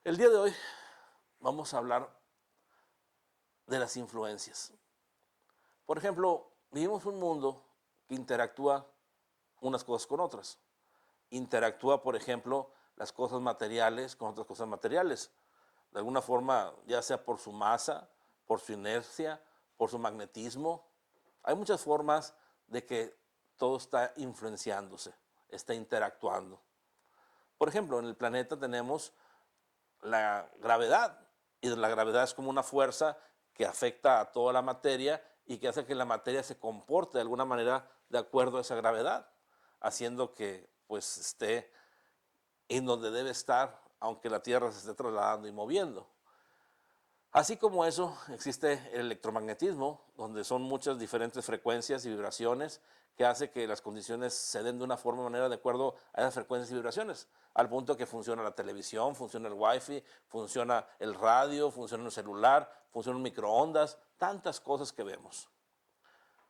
El día de hoy vamos a hablar de las influencias. Por ejemplo, vivimos un mundo que interactúa unas cosas con otras. Interactúa, por ejemplo, las cosas materiales con otras cosas materiales. De alguna forma, ya sea por su masa, por su inercia, por su magnetismo. Hay muchas formas de que todo está influenciándose, está interactuando. Por ejemplo, en el planeta tenemos la gravedad, y la gravedad es como una fuerza que afecta a toda la materia y que hace que la materia se comporte de alguna manera de acuerdo a esa gravedad, haciendo que pues esté en donde debe estar, aunque la Tierra se esté trasladando y moviendo. Así como eso, existe el electromagnetismo, donde son muchas diferentes frecuencias y vibraciones que hace que las condiciones se den de una forma o manera de acuerdo a esas frecuencias y vibraciones, al punto que funciona la televisión, funciona el wifi, funciona el radio, funciona el celular, funciona el microondas, tantas cosas que vemos.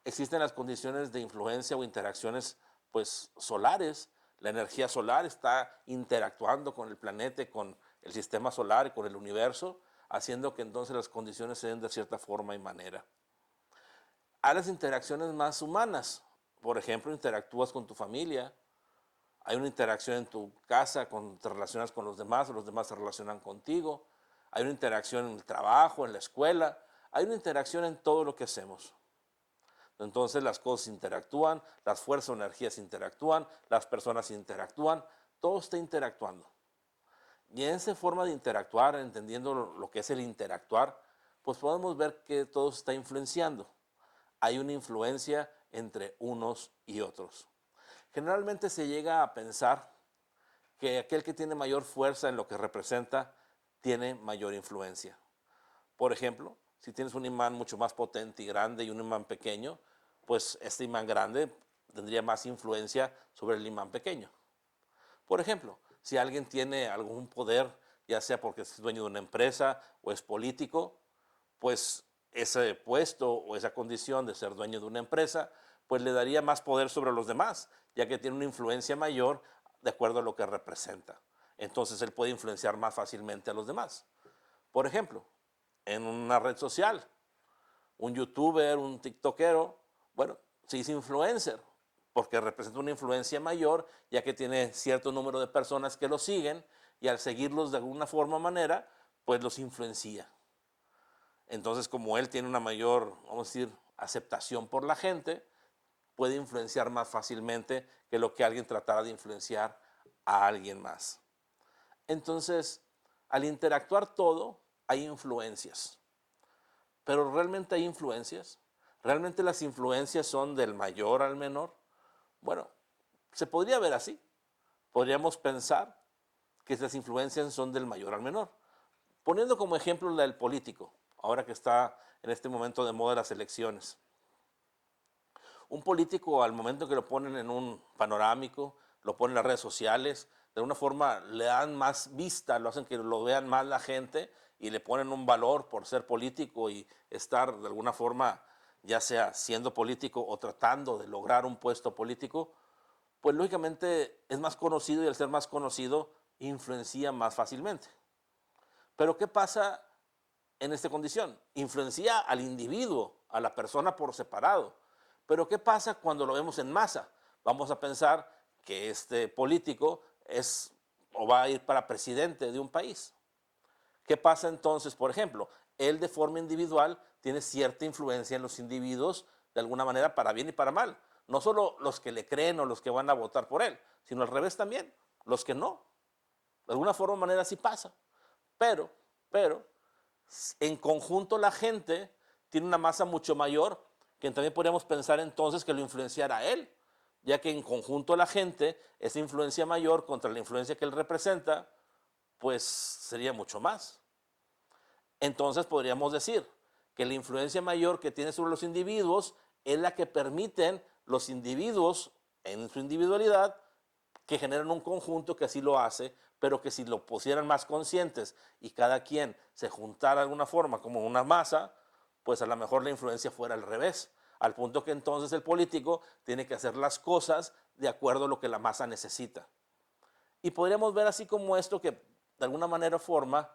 Existen las condiciones de influencia o interacciones pues solares. La energía solar está interactuando con el planeta, con el sistema solar y con el universo, haciendo que entonces las condiciones se den de cierta forma y manera. Hay las interacciones más humanas. Por ejemplo, interactúas con tu familia, hay una interacción en tu casa, te relacionas con los demás se relacionan contigo, hay una interacción en el trabajo, en la escuela, hay una interacción en todo lo que hacemos. Entonces las cosas interactúan, las fuerzas o energías interactúan, las personas interactúan, todo está interactuando. Y en esa forma de interactuar, entendiendo lo que es el interactuar, pues podemos ver que todo se está influenciando. Hay una influencia entre unos y otros. Generalmente se llega a pensar que aquel que tiene mayor fuerza en lo que representa tiene mayor influencia. Por ejemplo, si tienes un imán mucho más potente y grande y un imán pequeño, pues este imán grande tendría más influencia sobre el imán pequeño. Por ejemplo, si alguien tiene algún poder, ya sea porque es dueño de una empresa o es político, pues ese puesto o esa condición de ser dueño de una empresa, pues le daría más poder sobre los demás, ya que tiene una influencia mayor de acuerdo a lo que representa. Entonces él puede influenciar más fácilmente a los demás. Por ejemplo, en una red social, un youtuber, un tiktokero, bueno, se hizo influencer porque representa una influencia mayor, ya que tiene cierto número de personas que lo siguen y al seguirlos de alguna forma o manera, pues los influencia. Entonces, como él tiene una mayor, vamos a decir, aceptación por la gente, puede influenciar más fácilmente que lo que alguien tratara de influenciar a alguien más. Entonces, al interactuar todo, hay influencias. Pero ¿realmente hay influencias? ¿Realmente las influencias son del mayor al menor? Bueno, se podría ver así. Podríamos pensar que las influencias son del mayor al menor. Poniendo como ejemplo la del político, ahora que está en este momento de moda las elecciones. Un político al momento que lo ponen en un panorámico, lo ponen en las redes sociales, de alguna forma le dan más vista, lo hacen que lo vean más la gente y le ponen un valor por ser político y estar de alguna forma, ya sea siendo político o tratando de lograr un puesto político, pues lógicamente es más conocido y al ser más conocido influencia más fácilmente. Pero ¿qué pasa en esta condición? Influencia al individuo, a la persona por separado. Pero ¿qué pasa cuando lo vemos en masa? Vamos a pensar que este político es o va a ir para presidente de un país. ¿Qué pasa entonces, por ejemplo? Él de forma individual tiene cierta influencia en los individuos, de alguna manera, para bien y para mal. No solo los que le creen o los que van a votar por él, sino al revés también, los que no. De alguna forma o manera sí pasa. Pero, pero, en conjunto la gente tiene una masa mucho mayor que también podríamos pensar entonces que lo influenciara a él, ya que en conjunto la gente, esa influencia mayor contra la influencia que él representa, pues sería mucho más. Entonces podríamos decir que la influencia mayor que tiene sobre los individuos es la que permiten los individuos en su individualidad que generan un conjunto que así lo hace, pero que si lo pusieran más conscientes y cada quien se juntara de alguna forma como una masa, pues a lo mejor la influencia fuera al revés, al punto que entonces el político tiene que hacer las cosas de acuerdo a lo que la masa necesita. Y podríamos ver así como esto que de alguna manera o forma,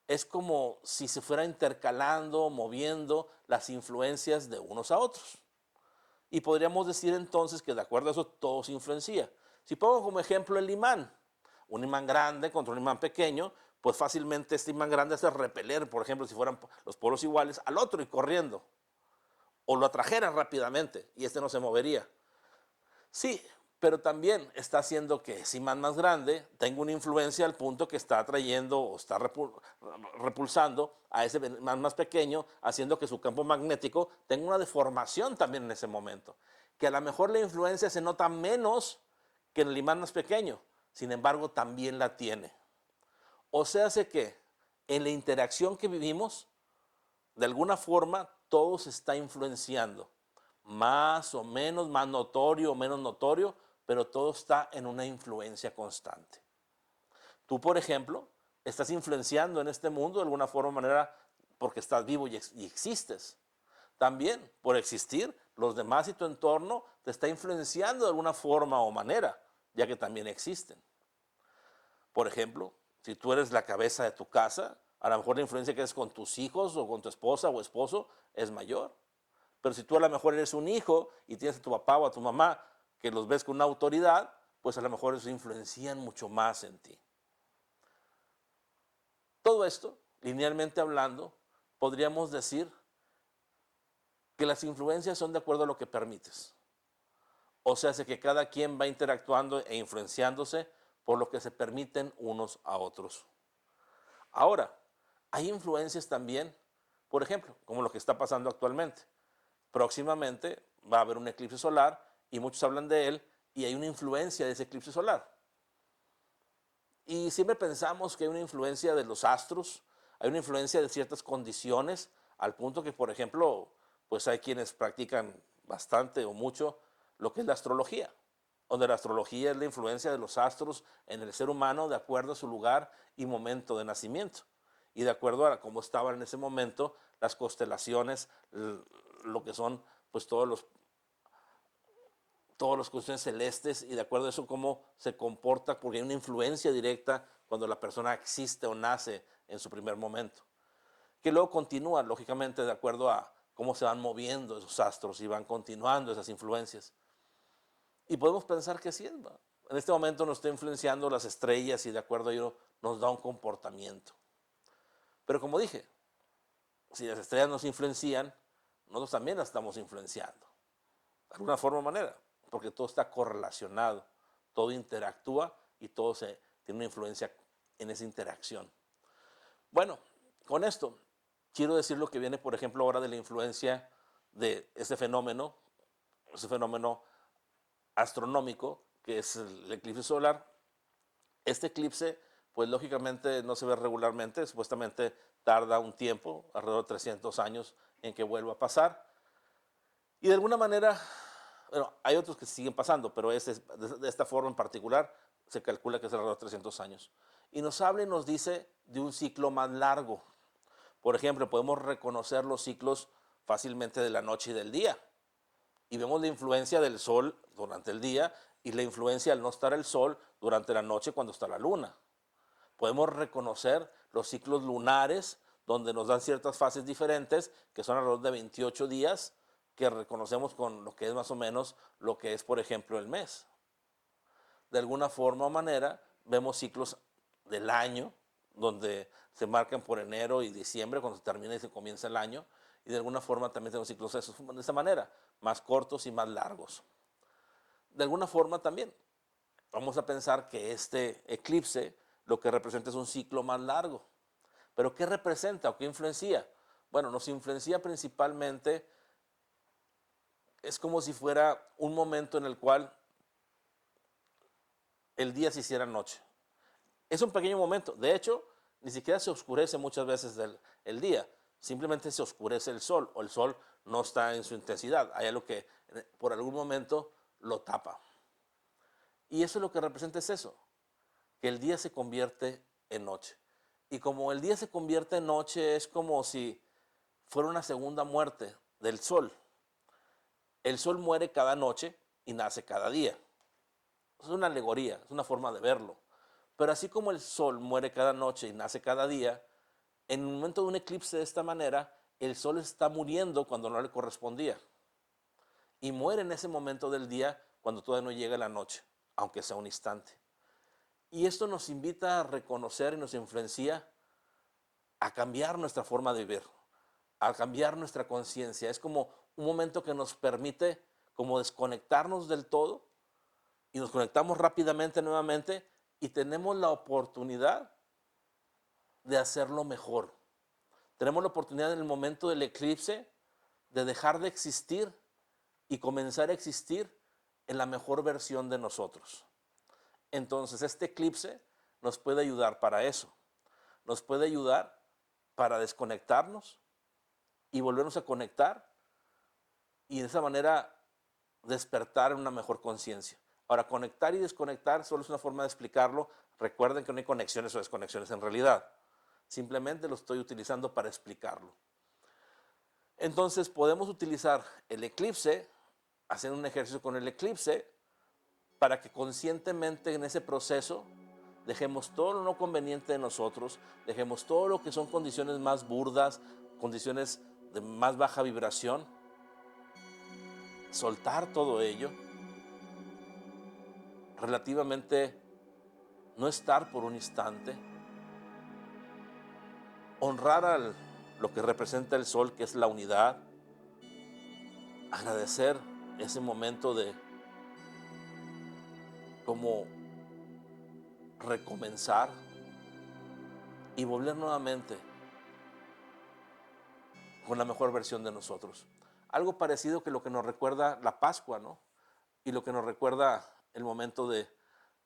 es como si se fuera intercalando, moviendo las influencias de unos a otros. Y podríamos decir entonces que de acuerdo a eso todo se influencia. Si pongo como ejemplo el imán, un imán grande contra un imán pequeño, pues fácilmente este imán grande hace repeler, por ejemplo, si fueran los polos iguales, al otro y corriendo. O lo atrajera rápidamente y este no se movería. Sí, pero también está haciendo que ese imán más grande tenga una influencia al punto que está atrayendo o está repulsando a ese imán más pequeño, haciendo que su campo magnético tenga una deformación también en ese momento. Que a lo mejor la influencia se nota menos que en el imán más pequeño, sin embargo también la tiene. O sea, hace que en la interacción que vivimos, de alguna forma todo se está influenciando, más o menos, más notorio o menos notorio, pero todo está en una influencia constante. Tú, por ejemplo, estás influenciando en este mundo de alguna forma o manera porque estás vivo y existes. También, por existir, los demás y tu entorno te está influenciando de alguna forma o manera, ya que también existen. Por ejemplo, si tú eres la cabeza de tu casa, a lo mejor la influencia que es con tus hijos o con tu esposa o esposo es mayor. Pero si tú a lo mejor eres un hijo y tienes a tu papá o a tu mamá que los ves con una autoridad, pues a lo mejor eso influencian mucho más en ti. Todo esto, linealmente hablando, podríamos decir que las influencias son de acuerdo a lo que permites. O sea, hace que cada quien va interactuando e influenciándose por lo que se permiten unos a otros. Ahora, hay influencias también, por ejemplo, como lo que está pasando actualmente. Próximamente va a haber un eclipse solar y muchos hablan de él y hay una influencia de ese eclipse solar. Y siempre pensamos que hay una influencia de los astros, hay una influencia de ciertas condiciones, al punto que, por ejemplo, pues hay quienes practican bastante o mucho lo que es la astrología, donde la astrología es la influencia de los astros en el ser humano de acuerdo a su lugar y momento de nacimiento. Y de acuerdo a cómo estaban en ese momento las constelaciones, lo que son pues todas las cuestiones celestes y de acuerdo a eso cómo se comporta, porque hay una influencia directa cuando la persona existe o nace en su primer momento. Que luego continúa, lógicamente, de acuerdo a cómo se van moviendo esos astros y van continuando esas influencias. Y podemos pensar que sí, ¿no? En este momento nos está influenciando las estrellas y de acuerdo a ello nos da un comportamiento. Pero como dije, si las estrellas nos influencian, nosotros también las estamos influenciando, de alguna forma o manera, porque todo está correlacionado, todo interactúa y todo tiene una influencia en esa interacción. Bueno, con esto quiero decir lo que viene, por ejemplo, ahora de la influencia de ese fenómeno astronómico, que es el eclipse solar. Este eclipse, pues lógicamente no se ve regularmente, supuestamente tarda un tiempo, alrededor de 300 años, en que vuelva a pasar. Y de alguna manera, bueno, hay otros que siguen pasando, pero de esta forma en particular se calcula que es alrededor de 300 años. Y nos habla y nos dice de un ciclo más largo. Por ejemplo, podemos reconocer los ciclos fácilmente de la noche y del día. Y vemos la influencia del sol durante el día y la influencia al no estar el sol durante la noche cuando está la luna. Podemos reconocer los ciclos lunares donde nos dan ciertas fases diferentes que son alrededor de 28 días que reconocemos con lo que es más o menos lo que es, por ejemplo, el mes. De alguna forma o manera vemos ciclos del año donde se marcan por enero y diciembre cuando se termina y se comienza el año, y de alguna forma también tenemos ciclos de esa manera, más cortos y más largos. De alguna forma también vamos a pensar que este eclipse lo que representa es un ciclo más largo. ¿Pero qué representa o qué influencia? Bueno, nos influencia principalmente, es como si fuera un momento en el cual el día se hiciera noche. Es un pequeño momento. De hecho, ni siquiera se oscurece muchas veces el día. Simplemente se oscurece el sol o el sol no está en su intensidad. Hay algo que por algún momento lo tapa. Y eso lo que representa es eso, que el día se convierte en noche. Y como el día se convierte en noche es como si fuera una segunda muerte del sol. El sol muere cada noche y nace cada día. Es una alegoría, es una forma de verlo. Pero así como el sol muere cada noche y nace cada día, en el momento de un eclipse de esta manera, el sol está muriendo cuando no le correspondía. Y muere en ese momento del día cuando todavía no llega la noche, aunque sea un instante. Y esto nos invita a reconocer y nos influencia a cambiar nuestra forma de vivir, a cambiar nuestra conciencia. Es como un momento que nos permite como desconectarnos del todo y nos conectamos rápidamente nuevamente y tenemos la oportunidad de hacerlo mejor. Tenemos la oportunidad en el momento del eclipse de dejar de existir y comenzar a existir en la mejor versión de nosotros. Entonces este eclipse nos puede ayudar para eso. Nos puede ayudar para desconectarnos y volvernos a conectar y de esa manera despertar en una mejor conciencia. Ahora, conectar y desconectar solo es una forma de explicarlo. Recuerden que no hay conexiones o desconexiones en realidad. Simplemente lo estoy utilizando para explicarlo. Entonces podemos utilizar el eclipse, hacer un ejercicio con el eclipse, para que conscientemente en ese proceso dejemos todo lo no conveniente de nosotros, dejemos todo lo que son condiciones más burdas, condiciones de más baja vibración, soltar todo ello, relativamente no estar por un instante, honrar lo que representa el sol, que es la unidad, agradecer ese momento de como recomenzar y volver nuevamente con la mejor versión de nosotros. Algo parecido que lo que nos recuerda la Pascua, ¿no? Y lo que nos recuerda el momento de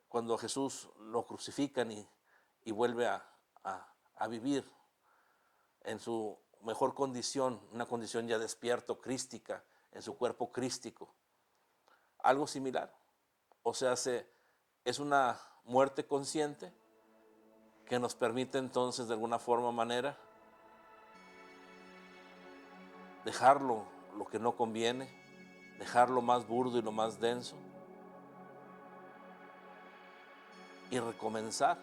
cuando Jesús lo crucifican y vuelve a vivir en su mejor condición, una condición ya despierto, crística, en su cuerpo crístico. Algo similar. O sea, es una muerte consciente que nos permite entonces de alguna forma o manera dejar lo que no conviene, dejar lo más burdo y lo más denso y recomenzar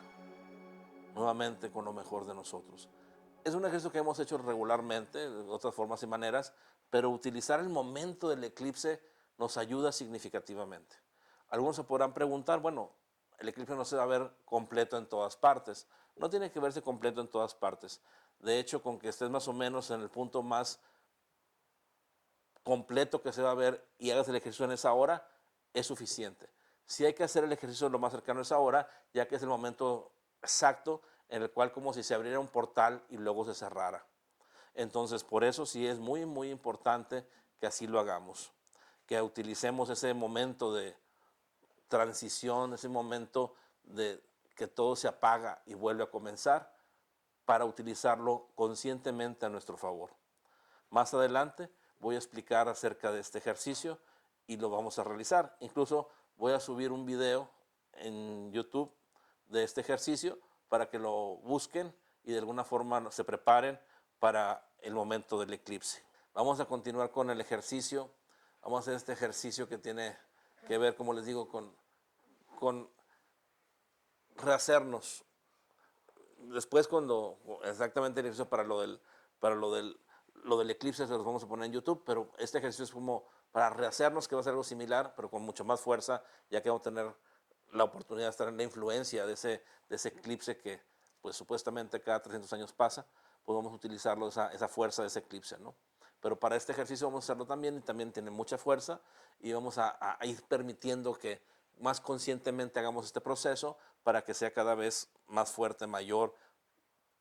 nuevamente con lo mejor de nosotros. Es un ejercicio que hemos hecho regularmente, de otras formas y maneras, pero utilizar el momento del eclipse nos ayuda significativamente. Algunos se podrán preguntar, bueno, el eclipse no se va a ver completo en todas partes. No tiene que verse completo en todas partes. De hecho, con que estés más o menos en el punto más completo que se va a ver y hagas el ejercicio en esa hora, es suficiente. Si hay que hacer el ejercicio lo más cercano a esa hora, ya que es el momento exacto en el cual como si se abriera un portal y luego se cerrara. Entonces, por eso sí es muy, muy importante que así lo hagamos, que utilicemos ese momento de transición, ese momento de que todo se apaga y vuelve a comenzar, para utilizarlo conscientemente a nuestro favor. Más adelante voy a explicar acerca de este ejercicio y lo vamos a realizar. Incluso voy a subir un video en YouTube de este ejercicio para que lo busquen y de alguna forma se preparen para el momento del eclipse. Vamos a continuar con el ejercicio. Vamos a hacer este ejercicio que tiene que ver, como les digo, con rehacernos. Después cuando exactamente el ejercicio lo del eclipse se los vamos a poner en YouTube, pero este ejercicio es como para rehacernos, que va a ser algo similar, pero con mucho más fuerza, ya que vamos a tener la oportunidad de estar en la influencia de ese eclipse que pues supuestamente cada 300 años pasa, pues vamos a utilizarlo, esa fuerza de ese eclipse, ¿no? Pero para este ejercicio vamos a hacerlo también y también tiene mucha fuerza y vamos a ir permitiendo que más conscientemente hagamos este proceso para que sea cada vez más fuerte, mayor,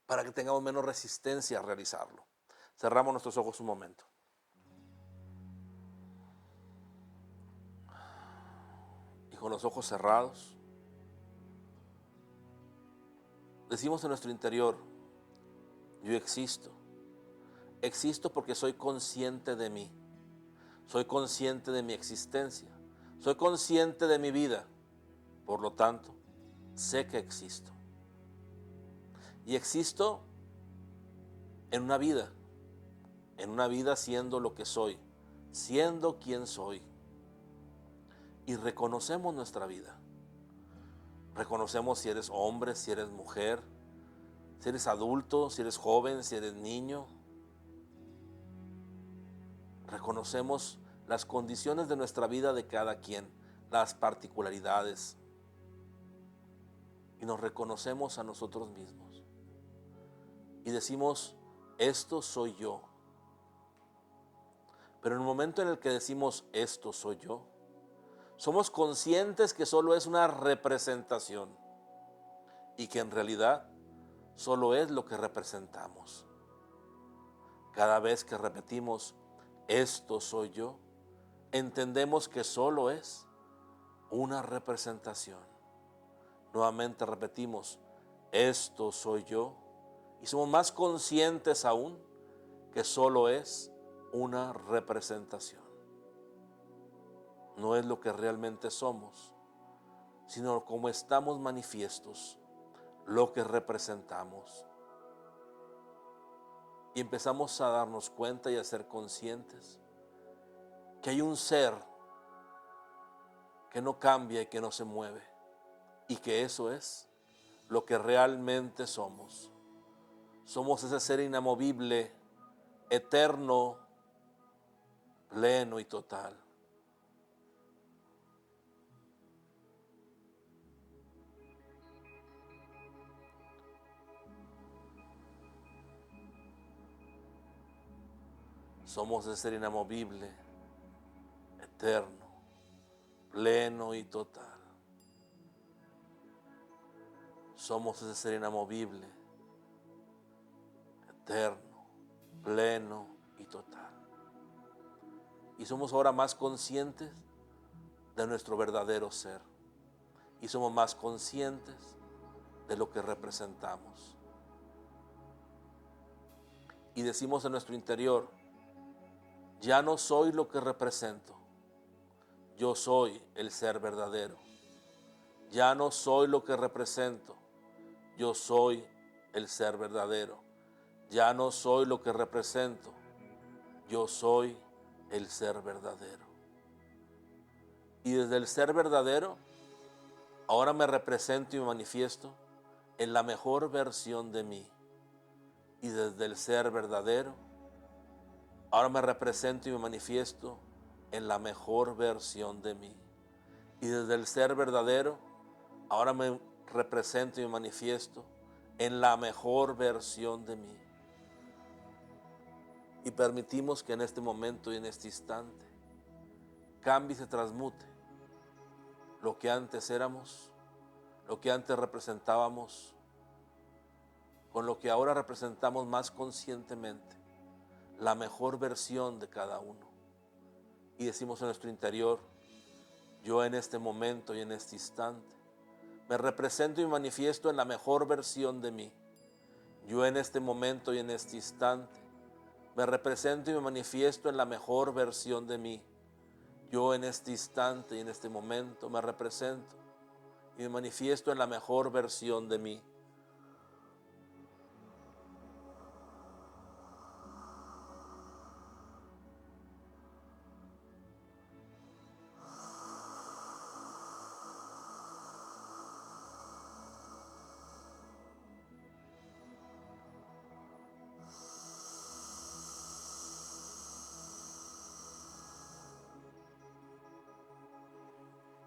para que tengamos menos resistencia a realizarlo. Cerramos nuestros ojos un momento. Y con los ojos cerrados, decimos en nuestro interior, yo existo. Existo porque soy consciente de mí. Soy consciente de mi existencia. Soy consciente de mi vida. Por lo tanto, sé que existo. Y existo en una vida siendo lo que soy, siendo quien soy. Y reconocemos nuestra vida. Reconocemos si eres hombre, si eres mujer, si eres adulto, si eres joven, si eres niño. Reconocemos las condiciones de nuestra vida de cada quien, las particularidades. Y nos reconocemos a nosotros mismos. Y decimos, esto soy yo. Pero en el momento en el que decimos, esto soy yo, somos conscientes que solo es una representación y que en realidad solo es lo que representamos. Cada vez que repetimos, esto soy yo, entendemos que solo es una representación. Nuevamente repetimos, esto soy yo, y somos más conscientes aún que solo es una representación. No es lo que realmente somos, sino como estamos manifiestos, lo que representamos. Y empezamos a darnos cuenta y a ser conscientes que hay un ser que no cambia y que no se mueve, y que eso es lo que realmente somos. Somos ese ser inamovible, eterno, pleno y total. Somos ese ser inamovible, eterno, pleno y total. Somos ese ser inamovible, eterno, pleno y total. Y somos ahora más conscientes de nuestro verdadero ser. Y somos más conscientes de lo que representamos. Y decimos en nuestro interior, ya no soy lo que represento, yo soy el ser verdadero. Ya no soy lo que represento, yo soy el ser verdadero. Ya no soy lo que represento, yo soy el ser verdadero. Y desde el ser verdadero, ahora me represento y me manifiesto en la mejor versión de mí. Y desde el ser verdadero, ahora me represento y me manifiesto en la mejor versión de mí. Y desde el ser verdadero, ahora me represento y me manifiesto en la mejor versión de mí. Y permitimos que en este momento y en este instante cambie y se transmute lo que antes éramos, lo que antes representábamos, con lo que ahora representamos más conscientemente, la mejor versión de cada uno. Y decimos en nuestro interior, yo en este momento y en este instante me represento y manifiesto en la mejor versión de mí. Yo en este momento y en este instante me represento y me manifiesto en la mejor versión de mí. Yo en este instante y en este momento me represento y me manifiesto en la mejor versión de mí.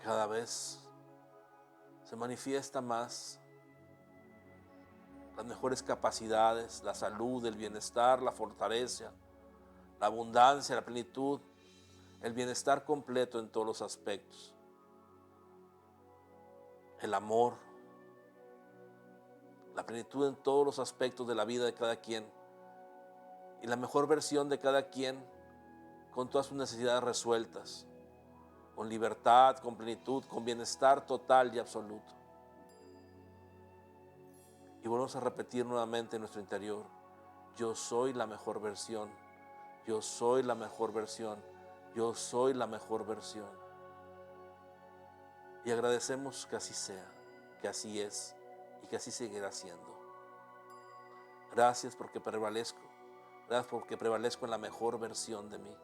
Cada vez se manifiesta más las mejores capacidades, la salud, el bienestar, la fortaleza, la abundancia, la plenitud, el bienestar completo en todos los aspectos, el amor, la plenitud en todos los aspectos de la vida de cada quien y la mejor versión de cada quien con todas sus necesidades resueltas, con libertad, con plenitud, con bienestar total y absoluto. Y volvemos a repetir nuevamente en nuestro interior, yo soy la mejor versión, yo soy la mejor versión, yo soy la mejor versión. Y agradecemos que así sea, que así es y que así seguirá siendo. Gracias porque prevalezco, gracias porque prevalezco en la mejor versión de mí.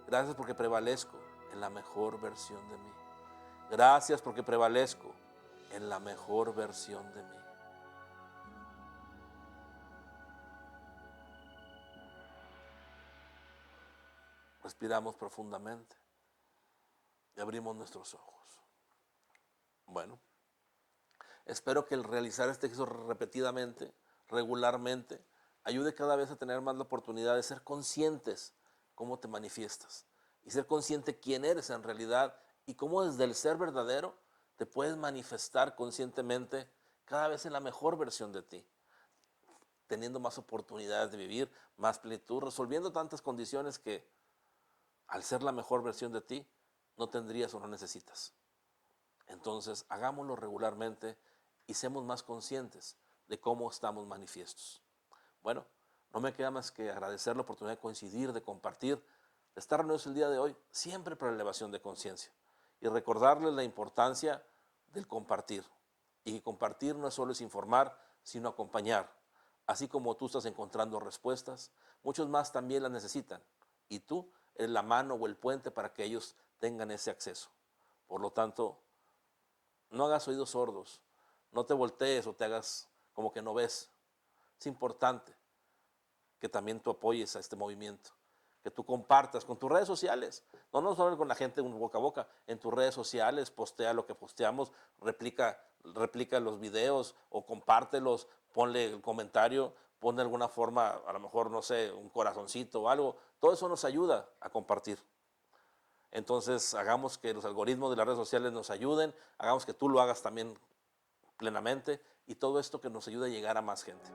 Gracias porque prevalezco en la mejor versión de mí. Gracias porque prevalezco en la mejor versión de mí. Respiramos profundamente y abrimos nuestros ojos. Bueno, espero que el realizar este ejercicio repetidamente, regularmente, ayude cada vez a tener más la oportunidad de ser conscientes cómo te manifiestas y ser consciente quién eres en realidad y cómo desde el ser verdadero te puedes manifestar conscientemente cada vez en la mejor versión de ti, teniendo más oportunidades de vivir, más plenitud, resolviendo tantas condiciones que al ser la mejor versión de ti no tendrías o no necesitas. Entonces, hagámoslo regularmente y seamos más conscientes de cómo estamos manifiestos. Bueno, no me queda más que agradecer la oportunidad de coincidir, de compartir, de estar reunidos el día de hoy, siempre para la elevación de conciencia. Y recordarles la importancia del compartir. Y que compartir no es solo es informar, sino acompañar. Así como tú estás encontrando respuestas, muchos más también las necesitan. Y tú eres la mano o el puente para que ellos tengan ese acceso. Por lo tanto, no hagas oídos sordos, no te voltees o te hagas como que no ves. Es importante que también tú apoyes a este movimiento, que tú compartas con tus redes sociales, no solo con la gente boca a boca, en tus redes sociales, postea lo que posteamos, replica los videos o compártelos, ponle el comentario, pon de alguna forma, a lo mejor, no sé, un corazoncito o algo, todo eso nos ayuda a compartir. Entonces, hagamos que los algoritmos de las redes sociales nos ayuden, hagamos que tú lo hagas también plenamente y todo esto que nos ayude a llegar a más gente.